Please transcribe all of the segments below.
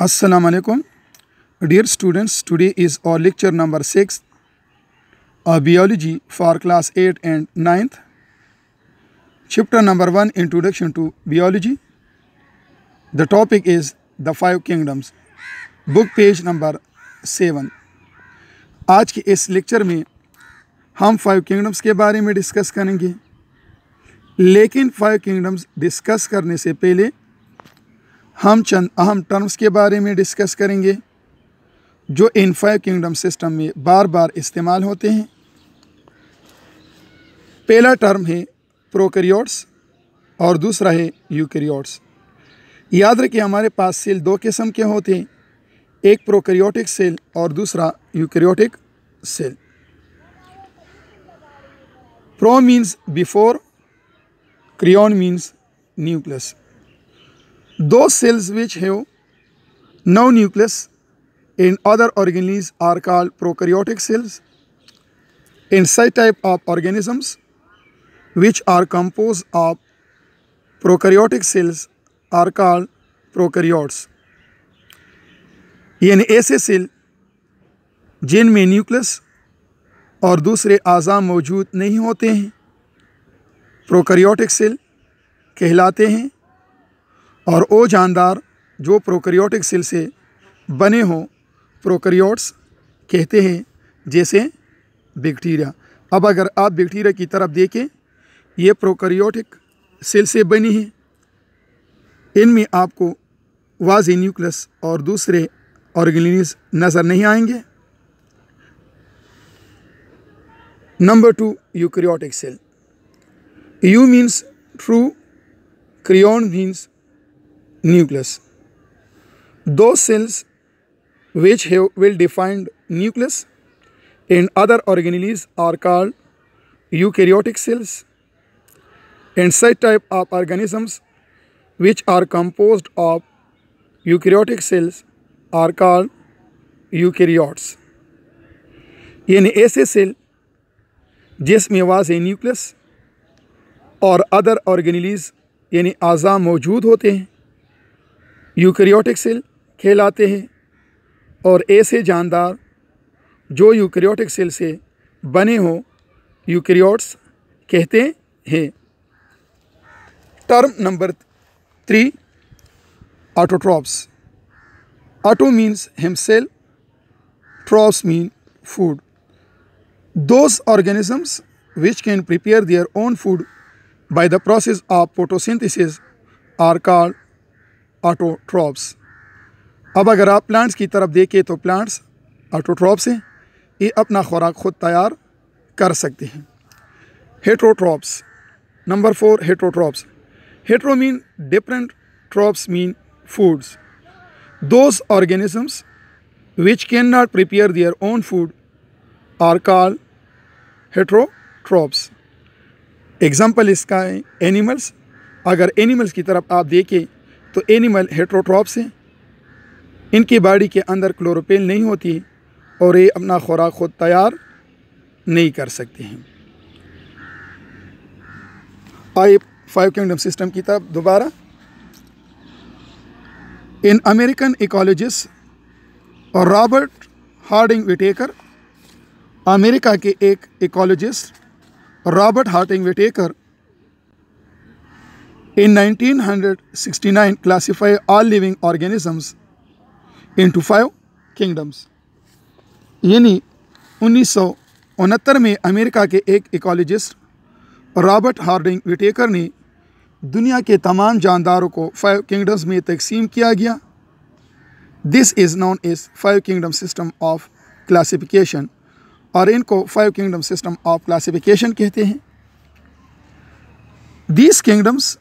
Assalamu alaikum. Dear students, today is our lecture number 6 of biology for class 8 and 9th. Chapter number 1, Introduction to Biology. The topic is the Five Kingdoms. Book page number 7. आज के इस lecture में हम 5 kingdoms के बारे में discuss करेंगे, लेकिन 5 किंगडम्स डिस्कस करने से पहले हम चंद अहम टर्म्स के बारे में डिस्कस करेंगे जो इन 5 किंगडम सिस्टम में बार बार इस्तेमाल होते हैं। पहला टर्म है प्रोकैरियोट्स और दूसरा है यूकैरियोट्स। याद रखिए, हमारे पास सेल 2 किस्म के होते हैं, एक प्रोकैरियोटिक सेल और दूसरा eukaryotic cell. Pro means before, karyon means nucleus. Those cells which have no nucleus in other organelles are called prokaryotic cells. In such type of organisms which are composed of prokaryotic cells are called prokaryotes. यानी ऐसे cell जिनमें nucleus और दूसरे आज़ा मौजूद नहीं होते हैं prokaryotic cell कहलाते हैं, और वो जानदार जो प्रोकैरियोटिक सेल से बने हों प्रोकैरियोट्स कहते हैं, जैसे बैक्टीरिया। अब अगर आप बैक्टीरिया की तरफ देखें, ये प्रोकैरियोटिक सेल से बनी है, इनमें आपको वाज़ेह न्यूक्लियस और दूसरे ऑर्गेनेल्स नज़र नहीं आएंगे। Number 2, eukaryotic cell. Eu means true, karyon means nucleus. Those cells which have well-defined nucleus in other organelles are called eukaryotic cells. And such type of organisms which are composed of eukaryotic cells are called eukaryotes. यानी ऐसे cell जिसमें वाज़ेह nucleus और other organelles यानी आज़ा मौजूद होते हैं eukaryotic cell कहलाते हैं, और ऐसे जानदार जो यूकैरियोटिक सेल से बने हों यूकैरियोट्स कहते हैं। Term number 3, autotrophs. Auto means himself, trophs mean food. Those organisms which can prepare their own food by the process of photosynthesis are called autotrophs. अब अगर आप प्लांट्स की तरफ देखें तो प्लांट्स ऑटोट्रॉप्स हैं, ये अपना खुराक खुद तैयार कर सकते हैं। Heterotrophs. Number 4, heterotrophs. Hetero mean different, trophs mean foods. Those organisms which can not prepare their own food are called heterotrophs. Example इसका है एनिमल्स। अगर एनिमल्स की तरफ आप देखें तो एनिमल हेट्रोट्रॉप्स हैं, इनकी बॉडी के अंदर क्लोरोफिल नहीं होती और ये अपना खुराक खुद तैयार नहीं कर सकते हैं। आइए 5 किंगडम सिस्टम की तरफ दोबारा। इन अमेरिकन इकोलॉजिस्ट और रॉबर्ट हार्डिंग विटेकर, अमेरिका के एक ecologist Robert Harding Whittaker in 1969 classify all living organisms into 5 kingdoms. यानी 1969 में अमेरिका के एक इकोलॉजिस्ट रॉबर्ट हार्डिंग विटेकर ने दुनिया के तमाम जानदारों को 5 किंगडम्स में तकसीम किया गया। This is known as 5 kingdom system of classification, और इनको 5 किंगडम सिस्टम ऑफ क्लासिफिकेशन कहते हैं। These kingdoms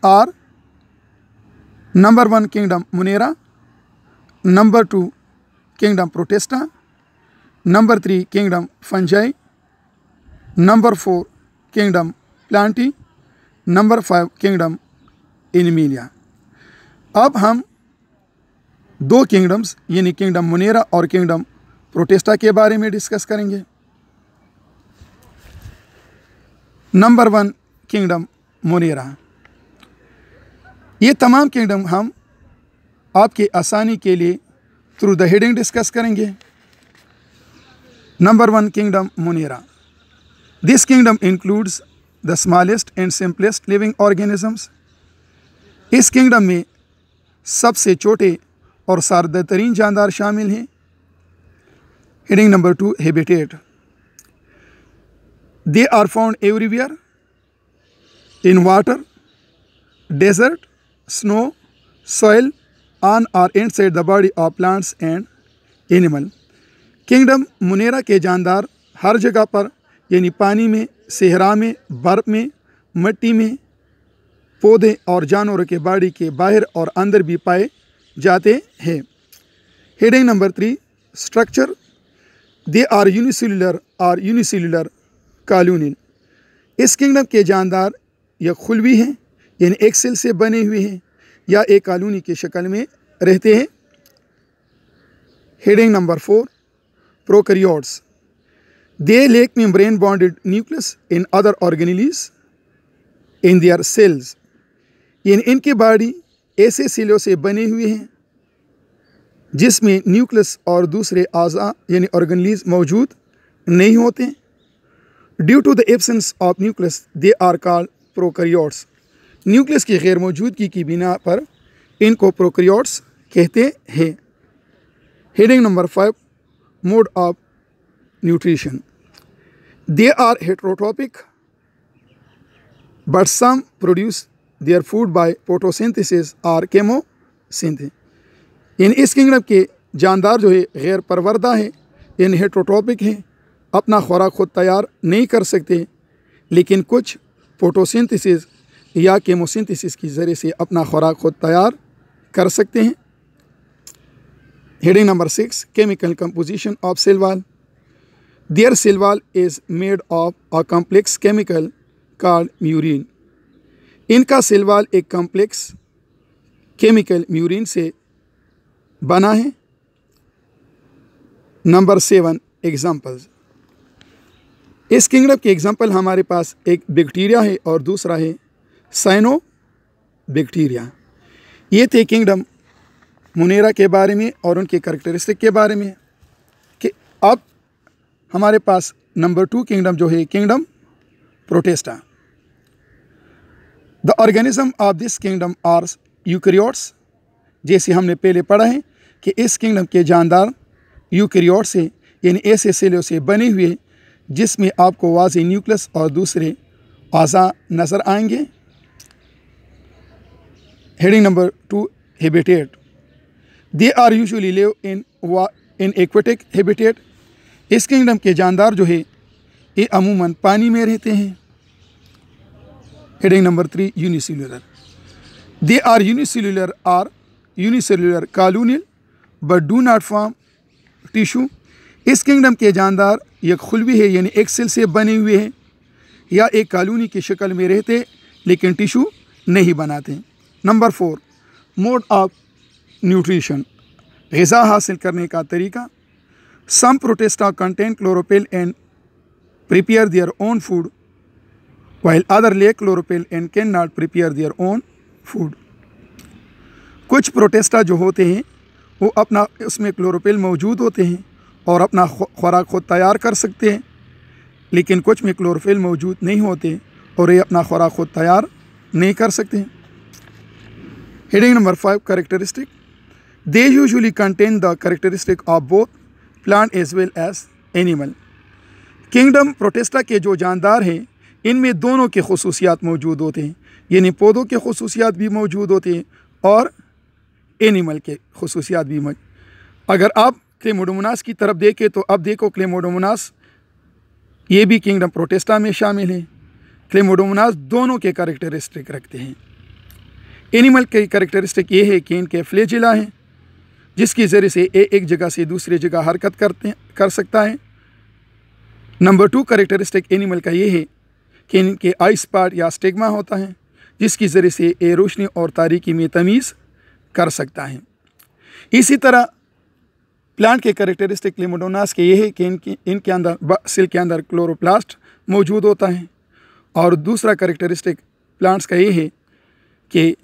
are number 1 kingdom Monera, number 2 kingdom Protista, number 3 kingdom Fungi, number 4 kingdom Plantae, number 5 kingdom Animalia। अब हम 2 किंगडम्स यानी kingdom Monera और kingdom Protista के बारे में डिस्कस करेंगे। Number 1 kingdom Monera. ये तमाम किंगडम हम आपके आसानी के लिए थ्रू द हेडिंग डिस्कस करेंगे। Number 1, kingdom Monera. This kingdom includes the smallest and simplest living organisms. इस किंगडम में सबसे छोटे और सादातरीन जानदार शामिल हैं। Heading number 2, habitat. They are found everywhere in water, desert, snow, soil, on और inside the body of plants and animal. Kingdom Monera के जानदार हर जगह पर यानी पानी में, सहरा में, बर्फ में, मिट्टी में, पौधे और जानवरों के बॉडी के बाहर और अंदर भी पाए जाते हैं। Heading number 3, structure. They are unicellular colonial. इस किंगडम के जानदार या खुलवी हैं यानी एक सेल से बने हुए हैं या एक कॉलोनी की शक्ल में रहते हैं। Heading number 4, prokaryotes. They lack membrane bounded nucleus in other organelles in their cells. यानी इनकी बॉडी ऐसे सेलों से बने हुए हैं जिसमें न्यूक्लियस और दूसरे आज़ा यानी ऑर्गेनेल्स मौजूद नहीं होते। Due to the absence of nucleus they are called prokaryotes. Nucleus की गैर मौजूदगी की बिना पर इनको प्रोकैरियोट्स कहते हैं। Heading number 5, mode of nutrition. They are heterotrophic but some produce their food by photosynthesis और केमोसिंथेसिस। यानी इस किंगडम के जानदार जो है गैर परवरदा है यानी हेटेरोट्रॉपिक हैं, अपना खुराक खुद तैयार नहीं कर सकते, लेकिन कुछ फोटोसिंथेसिस या केमोसिंथेसिस की ज़रिए से अपना खुराक खुद तैयार कर सकते हैं। Heading number 6, chemical composition of cell wall. Their cell wall is made of a complex chemical called murein. इनका सेल वॉल एक कॉम्प्लेक्स केमिकल म्यूरिन से बना है। Number 7, examples. इस किंगडम के एग्जाम्पल हमारे पास एक बैक्टीरिया है और दूसरा है साइनो बैक्टीरिया। ये थे किंगडम मुनेरा के बारे में और उनके करैक्टरिस्टिक के बारे में। कि अब हमारे पास नंबर 2 किंगडम जो है kingdom Protista. The organism of this kingdom are eukaryotes. जैसे हमने पहले पढ़ा है कि इस किंगडम के जानदार यूकैरियोट्स हैं यानी ऐसे सेलों से बने हुए जिसमें आपको वाज़ेह न्यूक्लियस और दूसरे आज़ा नज़र आएंगे। Heading number 2, habitat. They are usually live in aquatic habitat. इस किंगडम के जानदार जो है ये अमूमन पानी में रहते हैं। Heading number 3, unicellular. They are unicellular colonial but do not form tissue. इस किंगडम के जानदार एक खुलवी है यानी एक सेल से बने हुए हैं या एक कॉलोनी की शक्ल में रहते लेकिन टिश्यू नहीं बनाते। Number 4, mode of nutrition. ग़िज़ा हासिल करने का तरीका। Some Protista contain chlorophyll and prepare their own food while other lack chlorophyll and cannot prepare their own food। कुछ प्रोटिस्टा जो होते हैं वो अपना उसमें क्लोरोफिल मौजूद होते हैं और अपना खुराक खुद तैयार कर सकते हैं, लेकिन कुछ में क्लोरोफिल मौजूद नहीं होते और ये अपना खुराक खुद तैयार नहीं कर सकते। Heading number 5, characteristic. They usually contain the characteristic of both plant as well as animal. Kingdom Protista के जो जानदार हैं इनमें दोनों के खुसूसियात मौजूद होते हैं, यानी पौधों के खुसूसियात भी मौजूद होते हैं और एनिमल के खुसूसियात भी अगर आप क्लेमोडोमोनास की तरफ देखें तो अब देखो क्लेमोडोमोनास ये भी किंगडम प्रोटिस्टा में शामिल है। क्लेमोडोमोनास दोनों के कैरेक्टरिस्टिक रखते हैं। एनिमल के कैरेक्टरिस्टिक ये है कि इनके फ्लैजिला हैं जिसकी ज़रिए से एक जगह से दूसरी जगह हरकत कर सकता है। नंबर 2 कैरेक्टरिस्टिक एनिमल का ये है कि इनके आई स्पॉट या स्टिग्मा होता है जिसकी ज़रिए से ये रोशनी और तारीकी में तमीज़ कर सकता है। इसी तरह प्लांट के कैरेक्टरिस्टिक क्लेमोडोमोनास के ये है कि इनके अंदर सेल के अंदर क्लोरोप्लास्ट मौजूद होता है और दूसरा कैरेक्टरिस्टिक प्लांट्स का ये है कि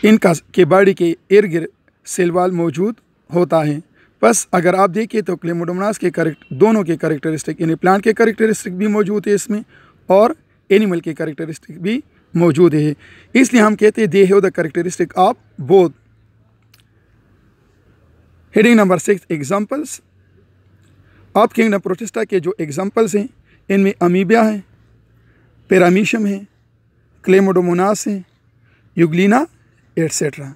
इनका के बॉडी के इर्द गिर्द सेल वॉल मौजूद होता है। बस अगर आप देखें तो क्लेमाइडोमोनास के दोनों के कैरेक्टरिस्टिक यानी प्लांट के कैरेक्टरिस्टिक भी मौजूद है इसमें और एनिमल के कैरेक्टरिस्टिक भी मौजूद है। इसलिए हम कहते हैं they have the characteristic of both. Heading number 6 examples of kingdom Protista के जो एग्जाम्पल्स हैं इनमें अमीबिया है, पैरामीशियम है, क्लेमाइडोमोनास है, यूग्लिना एट्सेट्रा।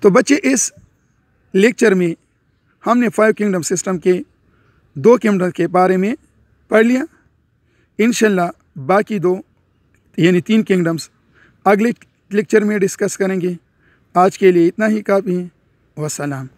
तो बच्चे इस लेक्चर में हमने 5 किंगडम सिस्टम के 2 किंगडम के बारे में पढ़ लिया। इंशाल्लाह बाकी 2 यानी 3 किंगडम्स अगले लेक्चर में डिस्कस करेंगे। आज के लिए इतना ही काफ़ी है। वस्सलाम।